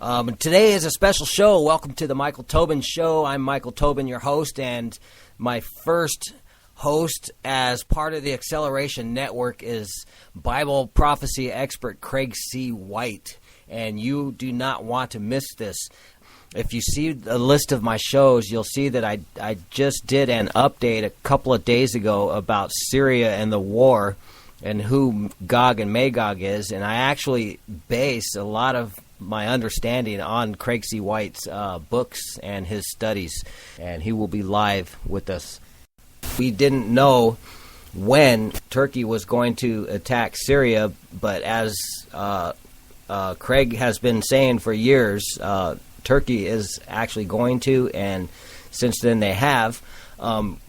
Today is a special show. Welcome to the Michael Tobin Show. I'm Michael Tobin, your host, and my first host as part of the Acceleration Network is Bible prophecy expert Craig C. White, and you do not want to miss this. If you see the list of my shows, you'll see that I just did an update a couple of days ago about Syria and the war and who Gog and Magog is, and I actually base a lot of my understanding on Craig C. White's books and his studies, and he will be live with us. We didn't know when Turkey was going to attack Syria, but as Craig has been saying for years, Turkey is actually going to, and since then they have.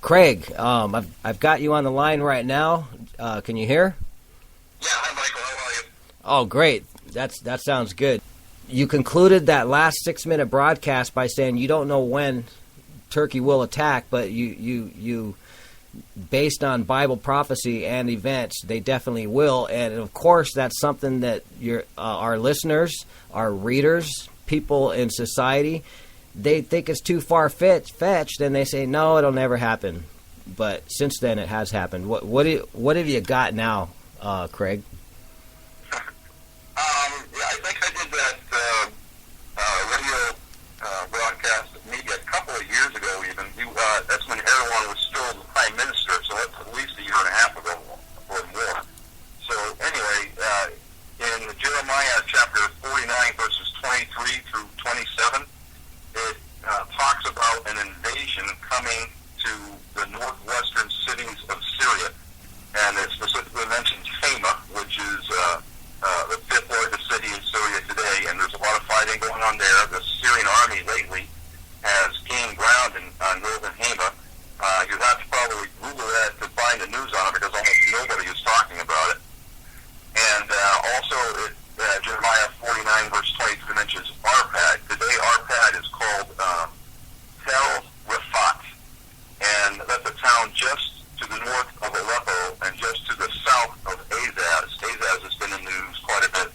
Craig, I've got you on the line right now. Can you hear? Yeah, hi Michael, how are you? Oh, great. That sounds good. You concluded that last 6-minute broadcast by saying you don't know when Turkey will attack, but you based on Bible prophecy and events, they definitely will. And of course, that's something that our listeners, our readers, people in society, they think it's too far-fetched, and they say, no, it'll never happen. But since then, it has happened. What have you got now, Craig? I think I did that radio broadcast maybe a couple of years ago even. That's when Erdogan was still the prime minister, so that's at least a year and a half ago or more. So anyway, in Jeremiah chapter 49, verses 23 through 27, it talks about an invasion coming to the northwestern cities of Syria. And it specifically mentions Hama, which is the fifth largest city in Syria today, and there's a lot of fighting going on there. The Syrian army lately has gained ground on northern Hama. You'd have to probably Google that to find the news on it because almost nobody is talking about it. And also, Jeremiah 49, verse 23 mentions Arpad. Today, Arpad is called Tel Rifat, and that's a town just to the north of Aleppo and just to the south of Azaz. Azaz has been in the news quite a bit,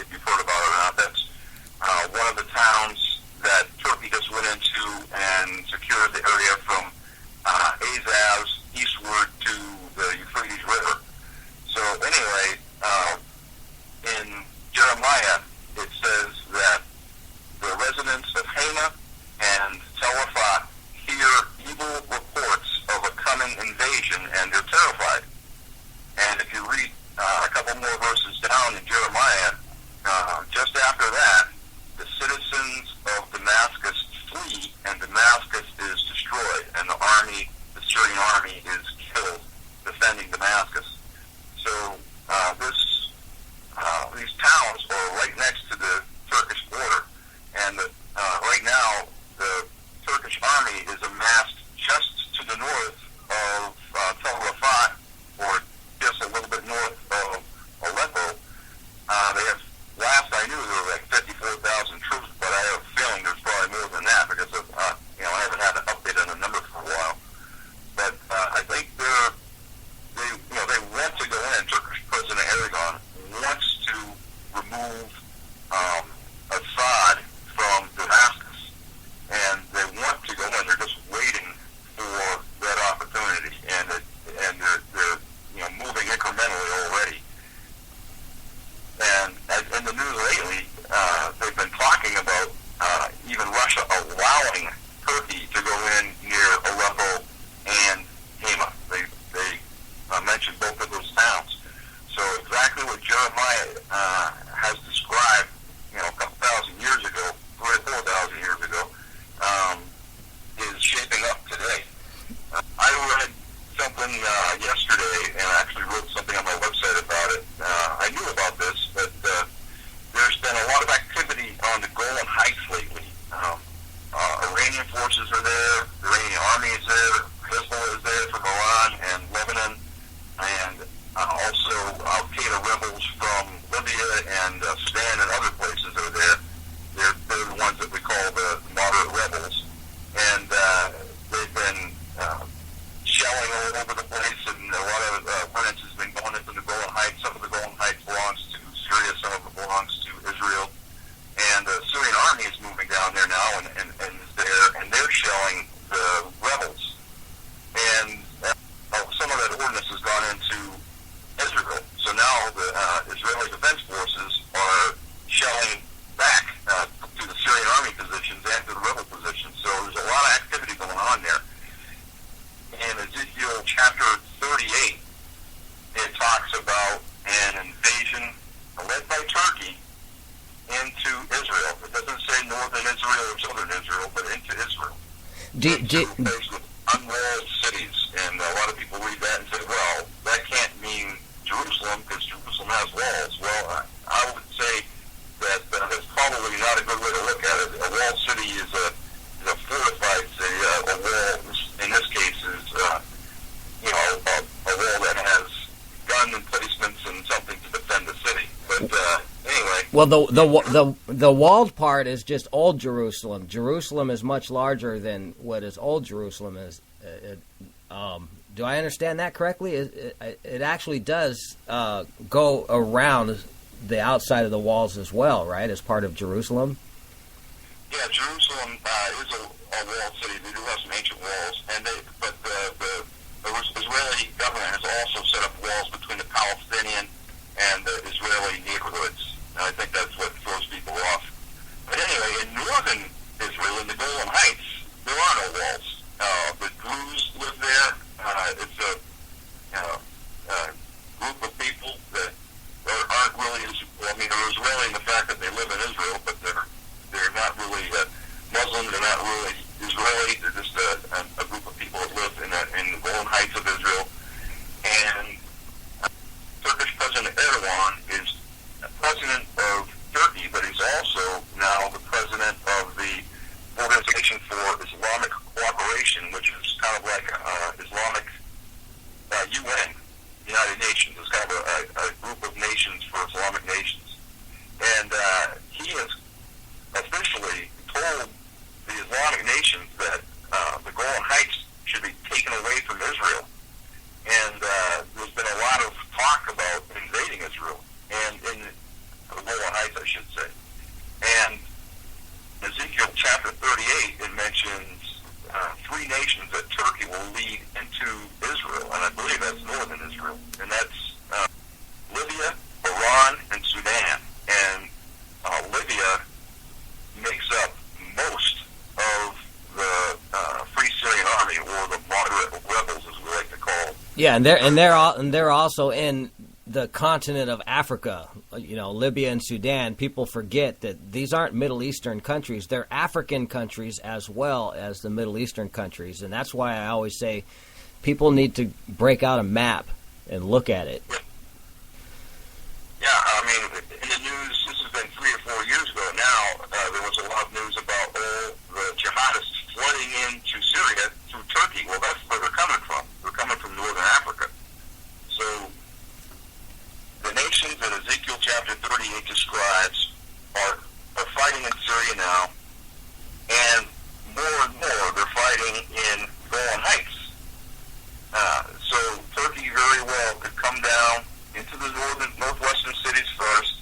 if you've heard about it or not. That's one of the towns that Turkey just went into and secured the area from Azaz eastward to the Euphrates River. So anyway, in Jeremiah, it says that the residents of Hama northern Israel or southern Israel, but into Israel. Faced with unwalled cities, and a lot of people read that and say, well, that can't mean Jerusalem because Jerusalem has walls. Well, I would say that that's probably not a good way to look at it. A walled city is a fortified city. A wall, in this case, is a wall that has gun emplacements and something to defend the city. But anyway. Well, the walled part is just Old Jerusalem. Jerusalem is much larger than what is Old Jerusalem is. Do I understand that correctly? It actually does go around the outside of the walls as well, right? As part of Jerusalem. Yeah, Jerusalem is a walled city. They do have some ancient walls, but the Israeli government has also set up walls between the Palestinian and the Israeli neighborhoods. And I think that's what throws people off. But anyway, in northern Israel, in the Golan Heights, there are no walls. The Druze live there. It's a group of people that aren't really, they're Israeli in the fact that they live in Israel, but they're not really Muslim. They're not really Israeli. They're just a group of people that live in the Golan Heights of Israel. And Turkish President Erdogan is president of Turkey, but he's also now the president of the Organization for Islamic Cooperation, which is kind of like Islamic UN, United Nations. It's kind of a group of nations for Islamic nations. And he has officially told the Islamic nations that the Golan Heights should be taken away from Israel. And there's been a lot of talk about invading Israel, and in the Golan Heights, I should say. And Ezekiel chapter 38, it mentions three nations that Turkey will lead into Israel, and I believe that's northern Israel, and that's Libya, Iran, and Sudan. And Libya makes up most of the Free Syrian Army, or the moderate rebels, as we like to call them. Yeah, and they're also in the continent of Africa, Libya and Sudan. People forget that these aren't Middle Eastern countries. They're African countries as well as the Middle Eastern countries. And that's why I always say people need to break out a map and look at it. Yeah, in the news, this has been 3 or 4 years ago now, there was a lot of news about all the jihadists flooding into Syria through Turkey. Well, that's where they're coming from. They're coming from northern Africa. So the nations that Ezekiel chapter 38 describes are fighting in Syria now, and more they're fighting in Golan Heights. So Turkey very well could come down into the northwestern cities first,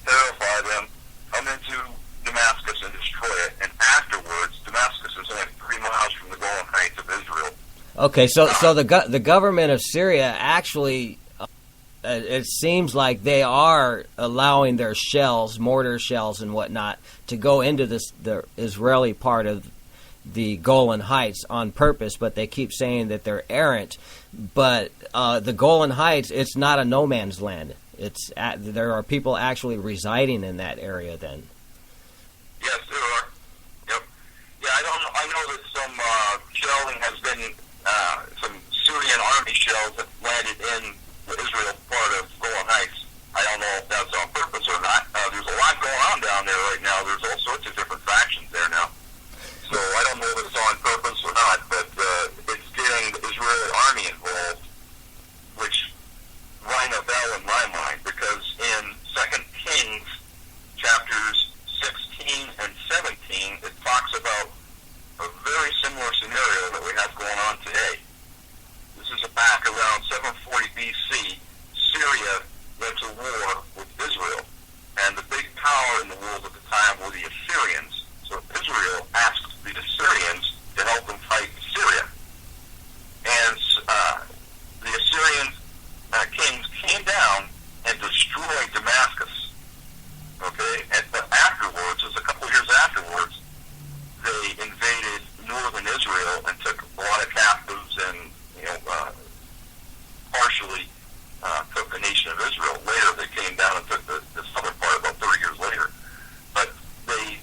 terrify them, come into Damascus and destroy it, and afterwards, Damascus is only 3 miles from the Golan Heights of Israel. Okay, so the government of Syria actually, it seems like they are allowing their shells, mortar shells and whatnot, to go into the Israeli part of the Golan Heights on purpose, but they keep saying that they're errant. But the Golan Heights, it's not a no man's land. There are people actually residing in that area then. Yes, there are. Yep. Yeah, I know that some shelling has been, some Syrian army shells that landed in the Israel part of Golan Heights. I don't know if that's on purpose or not. There's a lot going on down there right now. There's all sorts of different factions there now. So I don't know if it's on purpose or not, but it's getting the Israeli army involved, which rang a bell in my mind, because in 2 Kings chapters 16 and 17, it talks about a very similar scenario that we have going on today. This is back around 740 BC. Syria went to war with Israel, and the big power in the world at the time were the Assyrians. So Israel asked the Assyrians to help them fight Syria. And the Assyrian kings came down and destroyed Damascus. Okay? And afterwards, just a couple years afterwards, they invaded northern Israel and took a lot of captives and, partially took the nation of Israel. Later, they came down and took the southern part about 30 years later. But they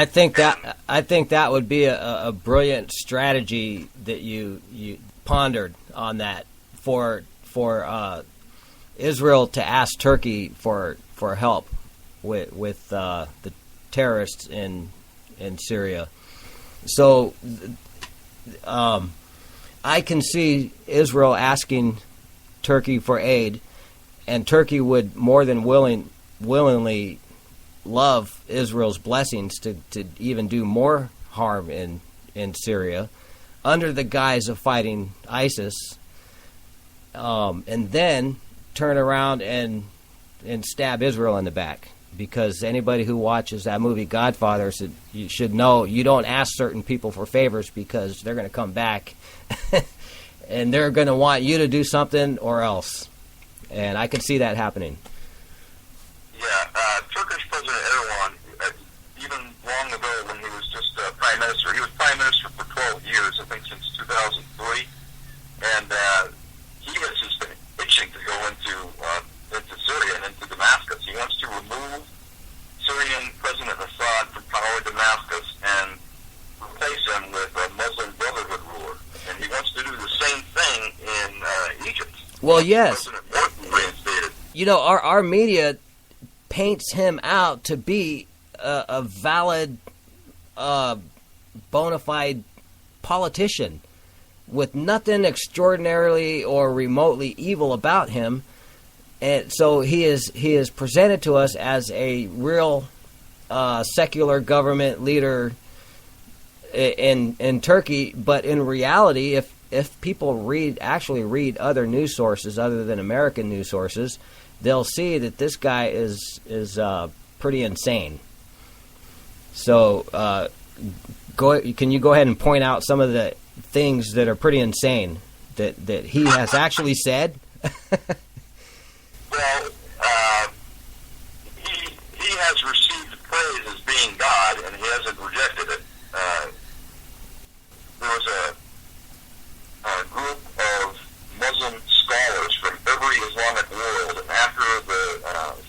I think that would be a brilliant strategy that you pondered on that for Israel to ask Turkey for help with the terrorists in Syria. So I can see Israel asking Turkey for aid, and Turkey would more than willingly love Israel's blessings to even do more harm in Syria under the guise of fighting ISIS, and then turn around and stab Israel in the back. Because anybody who watches that movie Godfather should know you don't ask certain people for favors, because they're going to come back and they're going to want you to do something or else. And I can see that happening. Yeah, Turkish President Erdogan, even long ago when he was just Prime Minister, he was Prime Minister for 12 years, I think since 2003, and he has just been itching to go into Syria and into Damascus. He wants to remove Syrian President Assad from power in Damascus and replace him with a Muslim Brotherhood ruler. And he wants to do the same thing in Egypt. Well, yes. President Morsi reinstated. You know, our media paints him out to be a valid, bona fide politician with nothing extraordinarily or remotely evil about him. And so he is presented to us as a real secular government leader in Turkey. But in reality, if people actually read other news sources other than American news sources, they'll see that this guy is pretty insane. So can you go ahead and point out some of the things that are pretty insane that he has actually said? Well, he has received praise as being God, and he hasn't rejected it. There was a group of Muslim scholars from every Islamic world, and after the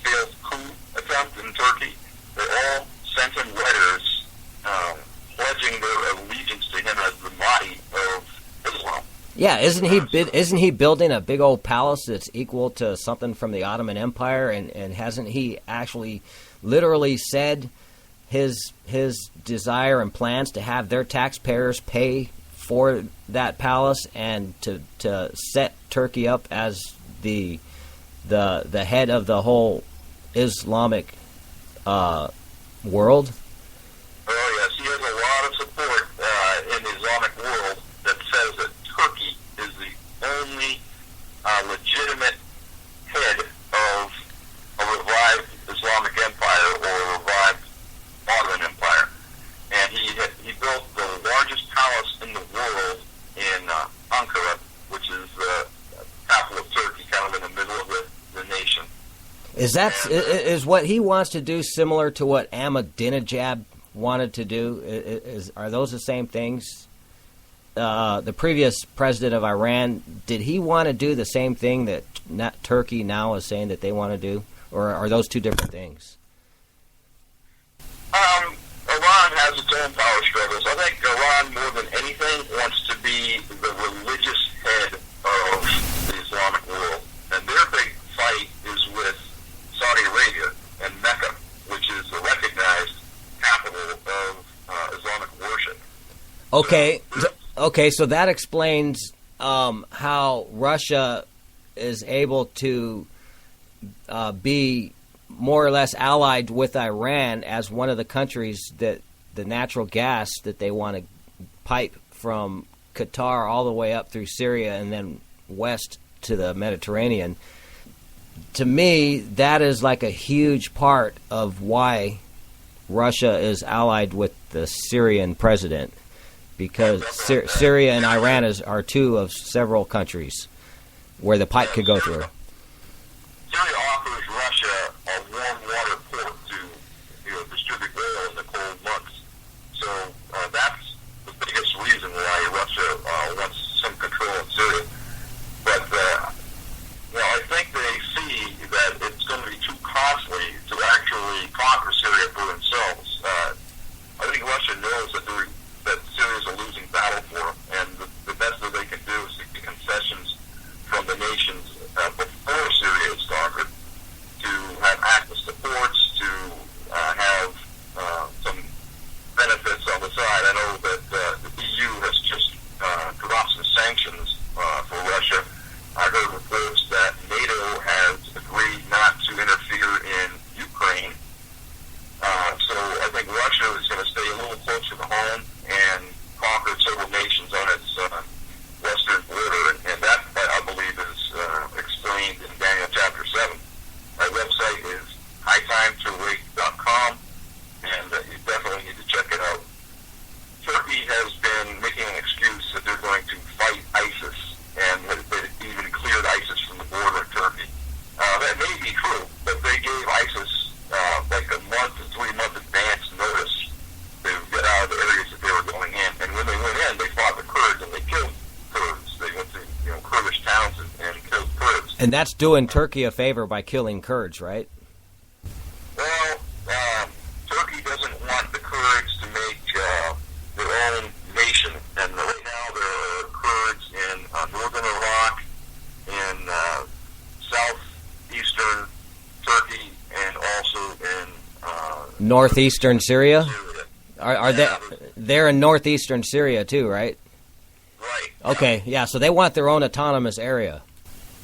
failed coup attempt in Turkey, they all sent him letters pledging their allegiance to him as the Mahdi of Islam. Yeah, isn't he building a big old palace that's equal to something from the Ottoman Empire? And hasn't he actually literally said his desire and plans to have their taxpayers pay for that palace and to set Turkey up as the head of the whole Islamic world? Oh yes, he has a lot of support in the Islamic world that says that Turkey is the only legitimate head of a revived Islamic empire or a revived Ottoman empire. And he built the largest palace in the world in Ankara, which is the capital of Turkey, kind of in the middle of the nation. Is what he wants to do similar to what Ahmadinejad wanted to do? Are those the same things? The previous president of Iran, did he want to do the same thing that Turkey now is saying that they want to do? Or are those two different things? Iran has its own power struggles. I think Iran, more than anything, wants to be the religious head of the Islamic world. And their big fight is with Saudi Arabia and Mecca, which is the recognized capital of Islamic worship. Okay, so that explains how Russia is able to be more or less allied with Iran as one of the countries that the natural gas that they want to pipe from Qatar all the way up through Syria and then west to the Mediterranean. To me, that is like a huge part of why Russia is allied with the Syrian president, because Syria and Iran are two of several countries where the pipe could go through. Syria offers Russia a warm water port to distribute oil in the cold months. So that's the biggest reason why Russia wants some control in Syria. But I think they see that it's going to be too costly to actually conquer Syria for themselves. I And that's doing Turkey a favor by killing Kurds, right? Well, Turkey doesn't want the Kurds to make their own nation, and right now there are Kurds in northern Iraq, in southeastern Turkey, and also in northeastern Syria. Syria. Are they? They're in northeastern Syria too, right? Right. Okay, yeah. So they want their own autonomous area.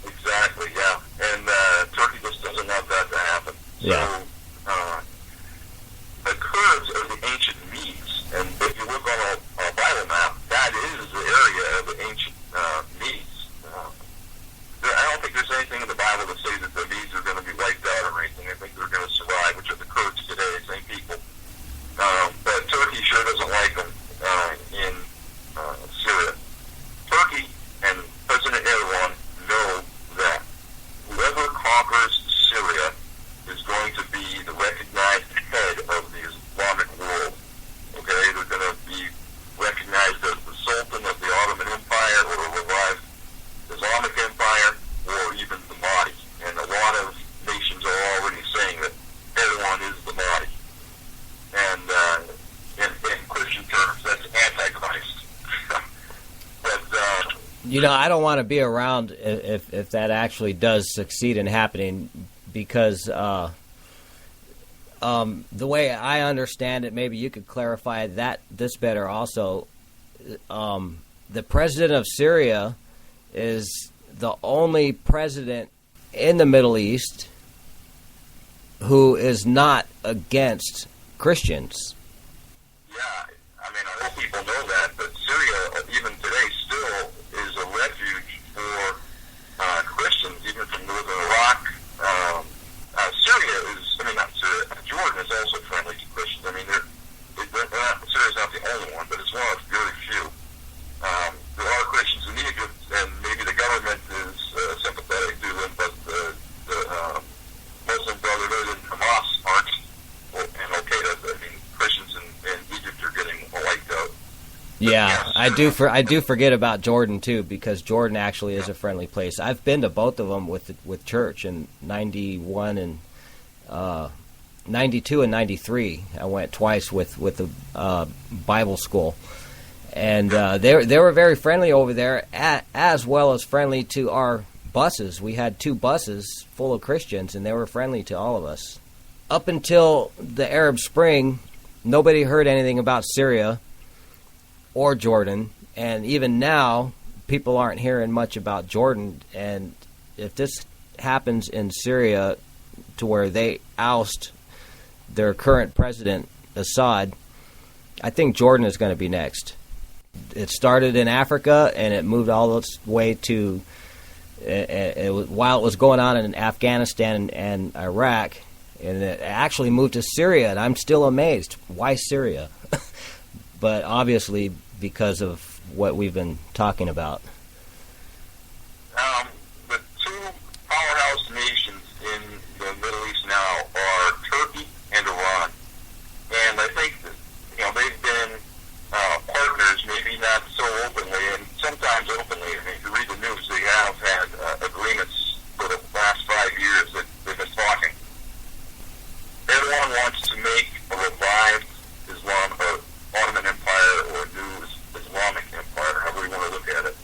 Exactly. Yeah, and Turkey just doesn't want that to happen. Yeah. So, the Kurds are the ancient Medes, and if you look on a Bible map, that is the area of the ancient Medes. I don't think there's anything in the Bible that says that the Medes are going to be wiped out or anything. I think they're going to survive, which are the Kurds today, same people. But Turkey sure doesn't like them in Syria. Turkey and President Erdogan know that whoever conquers Syria is going to be the recognized head of the Islamic world. Okay, they're going to be recognized as the Sultan of the Ottoman Empire or the revived Islamic Empire or even the Mahdi. And a lot of nations are already saying that Erdogan is the Mahdi. And in Christian terms, that's Antichrist. But I don't want to be around if that actually does succeed in happening, because the way I understand it, maybe you could clarify this better also. The president of Syria is the only president in the Middle East who is not against Christians. yeah, I mean, I hope people know that, but Syria, even today, still is a refuge for Christians, even from northern Iraq. Syria is, not Syria, Jordan is also friendly to Christians. I mean, Syria's not the only one, but it's one of very few. There are Christians in Egypt, and maybe the government is sympathetic to them, but the Muslim Brotherhood and Hamas aren't. And Christians in Egypt are getting wiped out. Yeah, I do forget about Jordan too, because Jordan actually is a friendly place. I've been to both of them with church in 91 and 92 and 93. I went twice with the Bible school, and they were very friendly over there, as well as friendly to our buses. We had 2 buses full of Christians, and they were friendly to all of us. Up until the Arab Spring, nobody heard anything about Syria or Jordan, and even now, people aren't hearing much about Jordan. And if this happens in Syria, to where they oust their current president, Assad, I think Jordan is going to be next. It started in Africa, and it moved all its way to, while it was going on in Afghanistan and Iraq, and it actually moved to Syria, and I'm still amazed. Why Syria? But obviously because of what we've been talking about. The 2 powerhouse nations in the Middle East now are Turkey and Iran. And I think that, they've been partners, maybe not so openly, and sometimes openly. If you read the news, they have had agreements for the last 5 years that they've been talking. Everyone wants to make a revived Ottoman Empire or a new Islamic Empire, however you want to look at it.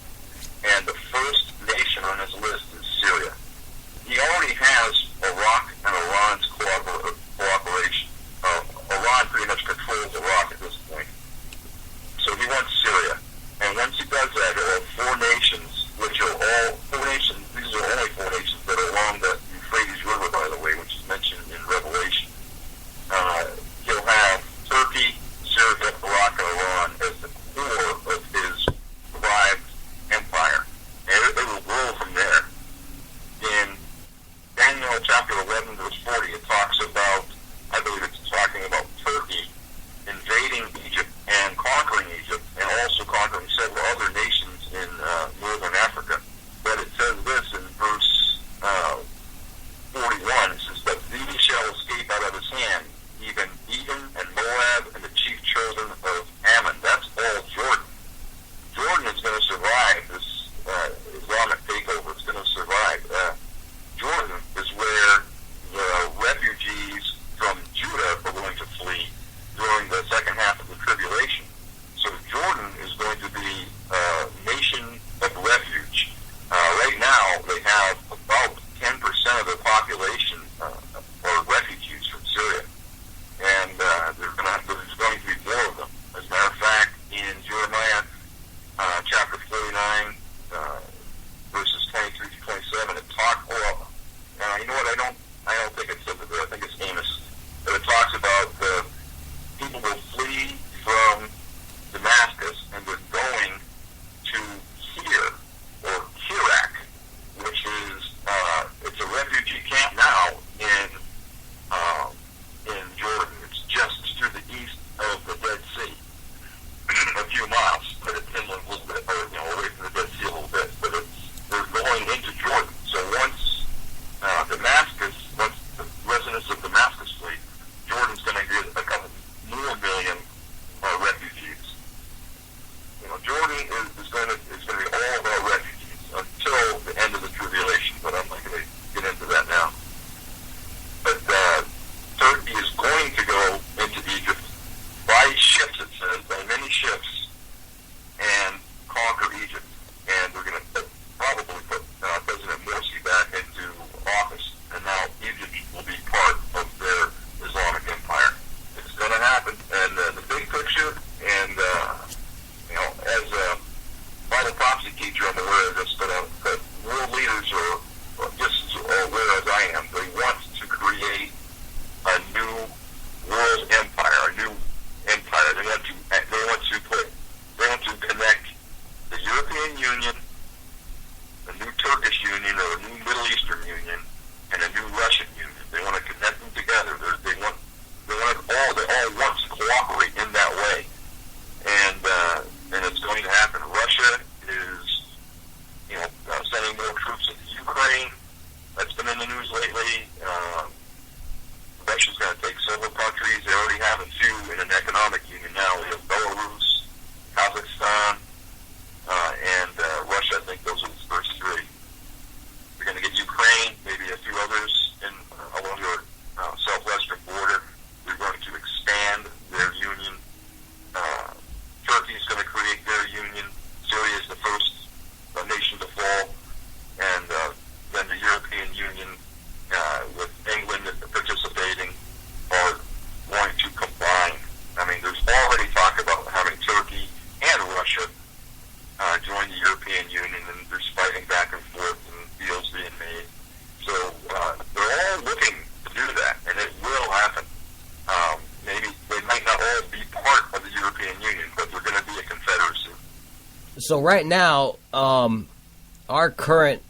So right now, our current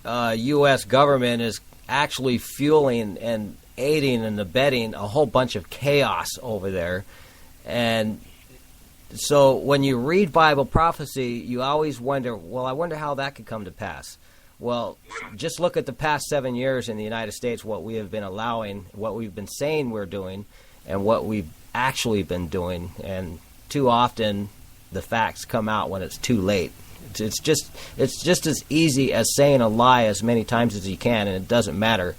U.S. government is actually fueling and aiding and abetting a whole bunch of chaos over there. And so when you read Bible prophecy, you always wonder, well, I wonder how that could come to pass. Well, just look at the past 7 years in the United States, what we have been allowing, what we've been saying we're doing, and what we've actually been doing. And too often the facts come out when it's too late. It's just as easy as saying a lie as many times as you can, and it doesn't matter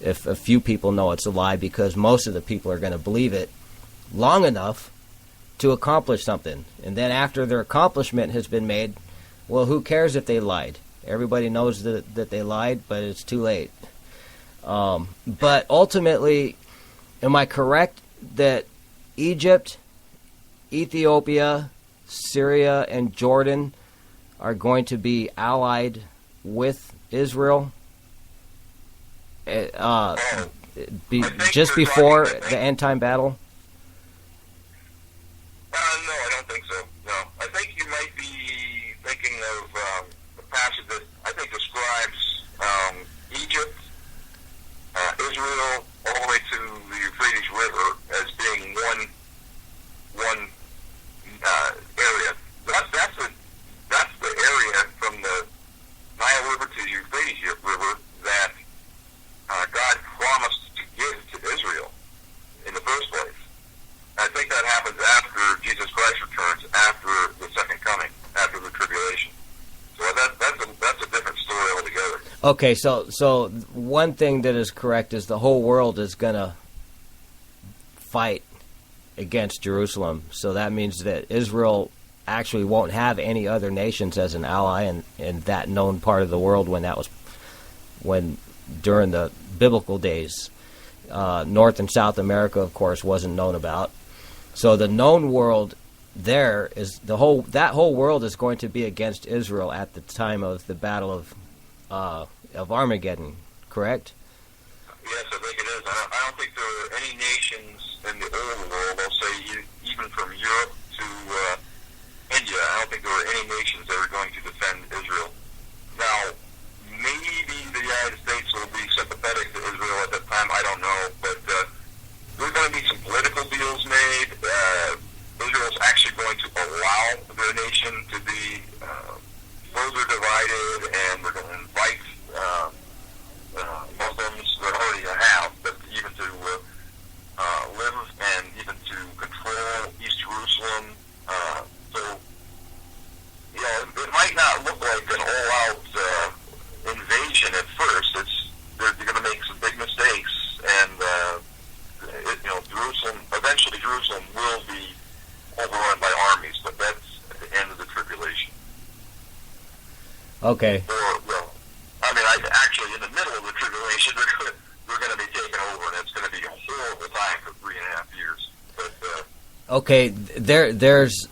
if a few people know it's a lie, because most of the people are going to believe it long enough to accomplish something. And then after their accomplishment has been made, well, who cares if they lied? Everybody knows that they lied, but it's too late. But ultimately, am I correct that Egypt, Ethiopia, Syria, and Jordan are going to be allied with Israel just before the end-time battle? No, I don't think so. No. I think you might be thinking of a passage that I think describes Egypt, Israel, all the way to the Euphrates River as being one area. That's the area from the Nile River to the Euphrates River that God promised to give to Israel in the first place. I think that happens after Jesus Christ returns, after the second coming, after the tribulation. So that's a different story altogether. Okay, so one thing that is correct is the whole world is going to fight against Jerusalem. So that means that Israel actually won't have any other nations as an ally in that known part of the world when during the biblical days. North and South America, of course, wasn't known about. So the known world there is that whole world is going to be against Israel at the time of the battle of Armageddon, correct? Yes, I think it is. I don't think there are any nations in the old world, I'll say even from Europe to India, I don't think there are any nations that are going to defend Israel. Now, maybe the United States will be sympathetic to Israel at that time, I don't know, but there's going to be some political deals made. Israel's actually going to allow their nation to be further divided, and they're going to invite Muslims that already have, but even to live and even to control East Jerusalem. So, it might not look like an all-out invasion at first. They're going to make some big mistakes, and Jerusalem will be overrun by armies, but that's at the end of the tribulation. Okay. Actually, in the middle of the tribulation, they're going to be taken over, and it's going to be a horrible time for 3.5 years. But okay, there's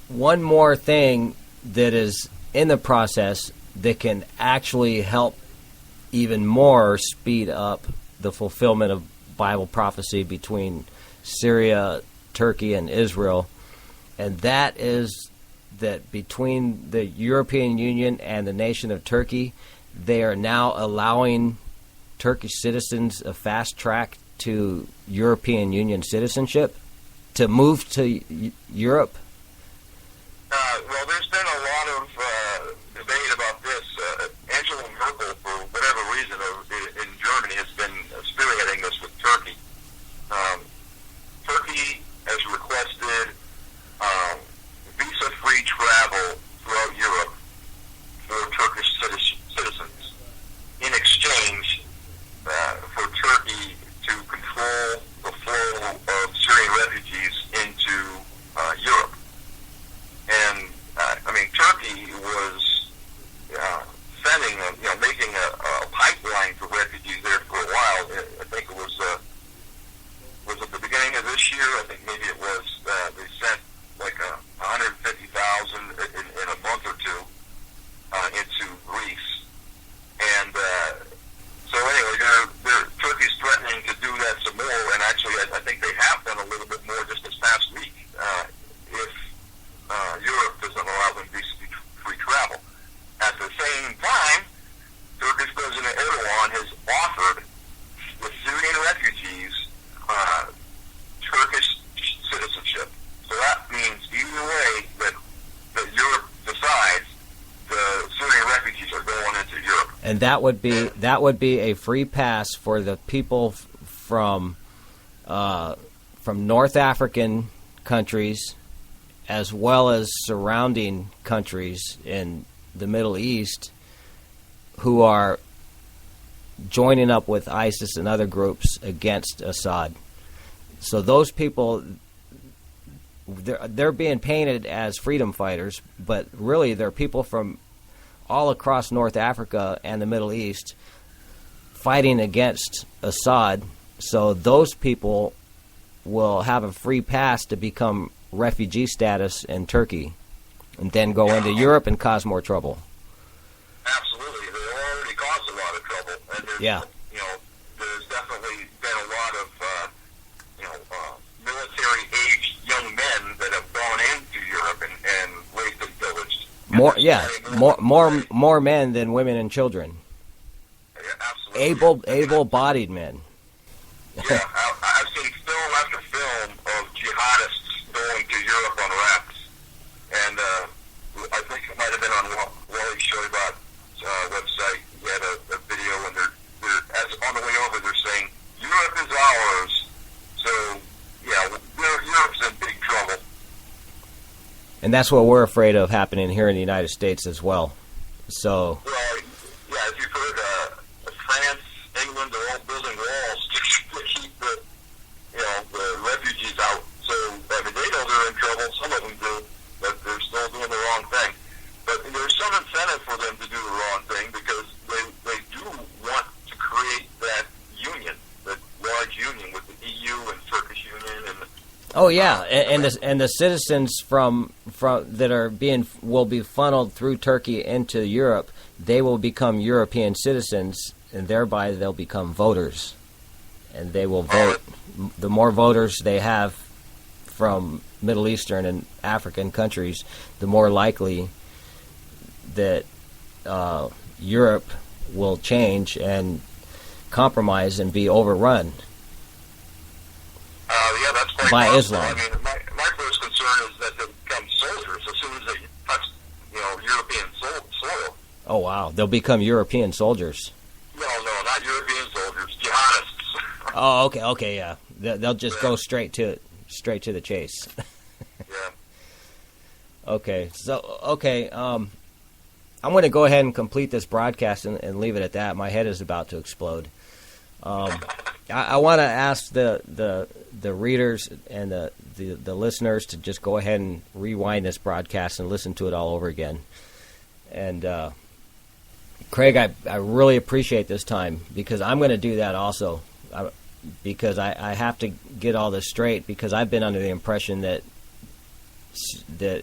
one more thing that is in the process that can actually help even more speed up the fulfillment of Bible prophecy between Syria, Turkey, and Israel, and that is that between the European Union and the nation of Turkey, they are now allowing Turkish citizens a fast track to European Union citizenship to move to Europe. Well, there's been a lot of debate about this. Angela Merkel, for whatever reason, in Germany, has been spearheading this with Turkey. Turkey has requested visa-free travel throughout Europe for Turkish citizens in exchange for Turkey to control the flow of Syrian refugees into Europe. And that would be a free pass for the people from North African countries, as well as surrounding countries in the Middle East, who are joining up with ISIS and other groups against Assad. So those people, they're being painted as freedom fighters, but really they're people from all across North Africa and the Middle East fighting against Assad. So those people will have a free pass to become refugee status in Turkey and then go into Europe and cause more trouble. Absolutely. They already caused a lot of trouble. And there's, there's definitely been a lot of, military-aged young men that have gone into Europe and raped and pillaged. More men than women and children. Yeah, absolutely. Able-bodied men. Yeah, I've seen film after film of jihadists going to Europe on rafts, and I think it might have been on Wally Shoibot's website. He had a video, and they're as on the way over, they're saying Europe is ours. So yeah, Europe's in big trouble. And that's what we're afraid of happening here in the United States as well. So. Well, yeah, as you've heard, France, England are all building walls to keep the refugees out. So, I mean, they know they're in trouble. Some of them do, but they're still doing the wrong thing. But there's some incentive for them to do the wrong thing because they do want to create that union, that large union with the EU and Turkish Union and. Oh yeah, and the citizens from that will be funneled through Turkey into Europe. They will become European citizens, and thereby they'll become voters, and they will vote. The more voters they have from Middle Eastern and African countries, the more likely that Europe will change and compromise and be overrun. Yeah, that's quite by possible. Islam. I mean, my first concern is that they become soldiers as soon as they touch, European soil. Oh wow, they'll become European soldiers. No, not European soldiers, jihadists. Oh, okay, yeah. They'll just go straight to the chase. Yeah. Okay, I'm going to go ahead and complete this broadcast and leave it at that. My head is about to explode. I want to ask the readers and the listeners to just go ahead and rewind this broadcast and listen to it all over again. And Craig, I really appreciate this time because I'm going to do that also. Because I have to get all this straight because I've been under the impression that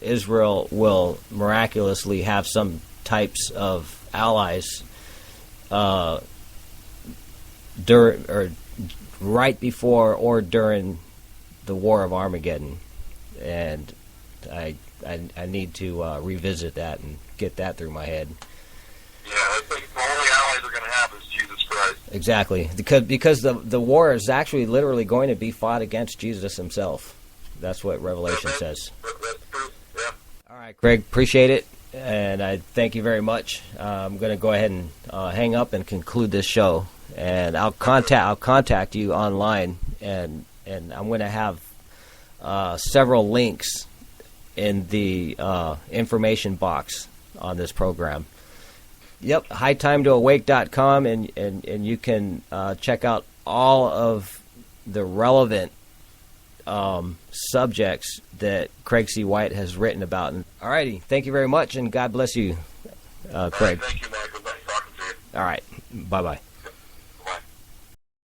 Israel will miraculously have some types of allies right before or during the War of Armageddon, and I need to revisit that and get that through my head. Yeah, I think the only allies we're going to have is Jesus Christ. Exactly, because the war is actually literally going to be fought against Jesus himself. That's what Revelation says. That's true, yeah. All right, Craig, appreciate it, and I thank you very much. I'm going to go ahead and hang up and conclude this show, and I'll contact you online, and I'm going to have several links in the information box on this program. Yep, hightimetoawake.com, and you can check out all of the relevant subjects that Craig C. White has written about. All righty, thank you very much, and God bless you, Craig. Thank you, Michael. Nice talking to you. All right, bye-bye.